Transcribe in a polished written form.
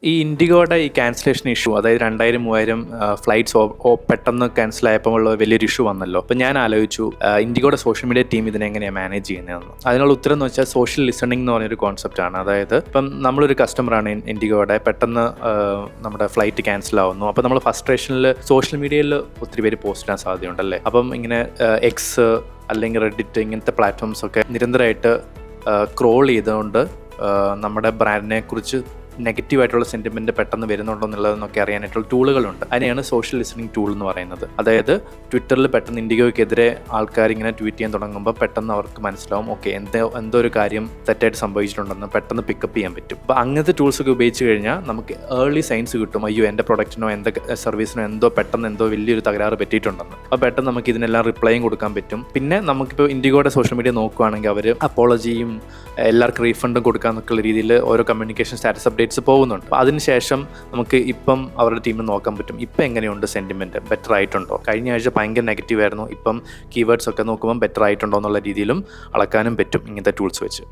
ഈ ഇൻഡിഗോയുടെ ഈ cancellation issue, അതായത് 2000-3000 ഫ്ലൈറ്റ്സ് പെട്ടെന്ന് ക്യാൻസൽ ആയപ്പോൾ ഉള്ള വലിയൊരു ഇഷ്യൂ വന്നല്ലോ. അപ്പോൾ ഞാൻ ആലോചിച്ചു ഇൻഡിഗോയുടെ സോഷ്യൽ മീഡിയ ടീം ഇതിനെങ്ങനെയാണ് മാനേജ് ചെയ്യുന്നതെന്ന്. അതിനുള്ള ഉത്തരം എന്ന് വെച്ചാൽ സോഷ്യൽ ലിസണിംഗ് എന്ന് പറഞ്ഞൊരു കോൺസെപ്റ്റാണ്. അതായത് ഇപ്പം നമ്മളൊരു കസ്റ്റമറാണ് ഇൻഡിഗോയുടെ, പെട്ടെന്ന് നമ്മുടെ ഫ്ലൈറ്റ് ക്യാൻസൽ ആവുന്നു. അപ്പോൾ നമ്മൾ ഫസ്ട്രേഷനിൽ സോഷ്യൽ മീഡിയയിൽ ഒത്തിരി പേര് പോസ്റ്റ് ചെയ്യാൻ സാധ്യതയുണ്ടല്ലേ. അപ്പം ഇങ്ങനെ എക്സ് അല്ലെങ്കിൽ റെഡിറ്റ് ഇങ്ങനത്തെ പ്ലാറ്റ്ഫോംസൊക്കെ നിരന്തരമായിട്ട് ക്രോൾ ചെയ്തുകൊണ്ട് നമ്മുടെ ബ്രാൻഡിനെ കുറിച്ച് നെഗറ്റീവായിട്ടുള്ള സെൻറ്റിമെൻറ്റ് പെട്ടെന്ന് വരുന്നുണ്ടോ എന്നുള്ളതെന്നൊക്കെ അറിയാനായിട്ടുള്ള ടൂളുകളുണ്ട്. അതിനെയാണ് സോഷ്യൽ ലിസണിങ് ടൂൾ എന്ന് പറയുന്നത്. അതായത് ട്വിറ്ററിൽ പെട്ടെന്ന് ഇൻഡിഗോയ്ക്കെതിരെ ആൾക്കാർ ഇങ്ങനെ ട്വീറ്റ് ചെയ്യാൻ തുടങ്ങുമ്പോൾ പെട്ടെന്ന് അവർക്ക് മനസ്സിലാവും, ഓക്കെ എന്തോ ഒരു കാര്യം തെറ്റായിട്ട് സംഭവിച്ചിട്ടുണ്ടെന്ന് പെട്ടെന്ന് പിക്കപ്പ് ചെയ്യാൻ പറ്റും. അപ്പോൾ അങ്ങനത്തെ ടൂൾസൊക്കെ ഉപയോഗിച്ച് കഴിഞ്ഞാൽ നമുക്ക് ഏർലി സൈൻസ് കിട്ടും, അയ്യോ എൻ്റെ പ്രൊഡക്റ്റിനോ സർവീസിനോ എന്തോ വലിയൊരു തകരാറ് പറ്റിയിട്ടുണ്ടെന്ന്. അപ്പോൾ പെട്ടെന്ന് നമുക്ക് ഇതിനെല്ലാം റിപ്ലൈയും കൊടുക്കാൻ പറ്റും. പിന്നെ നമുക്കിപ്പോൾ ഇൻഡിഗോയുടെ സോഷ്യൽ മീഡിയ നോക്കുകയാണെങ്കിൽ അവർ അപ്പോളജിയും എല്ലാവർക്കും റീഫണ്ടും കൊടുക്കാന്നൊക്കെയുള്ള രീതിയിൽ ഓരോ കമ്മ്യൂണിക്കേഷൻ സ്റ്റാറ്റസ് അപ്ഡേറ്റ്സ് പോകുന്നുണ്ട്. അപ്പോൾ അതിനുശേഷം നമുക്ക് ഇപ്പം അവരുടെ ടീമിൽ നോക്കാൻ പറ്റും ഇപ്പം എങ്ങനെയുണ്ട് സെൻറ്റിമെൻറ്റ്, ബെറ്റർ ആയിട്ടുണ്ടോ. കഴിഞ്ഞ ആഴ്ച ഭയങ്കര നെഗറ്റീവ് ആയിരുന്നു, ഇപ്പം കീവേഡ്സ് ഒക്കെ നോക്കുമ്പോൾ ബെറ്റർ ആയിട്ടുണ്ടോ എന്നുള്ള രീതിയിലും അളക്കാനും പറ്റും ഇങ്ങനത്തെ ടൂൾസ് വെച്ച്.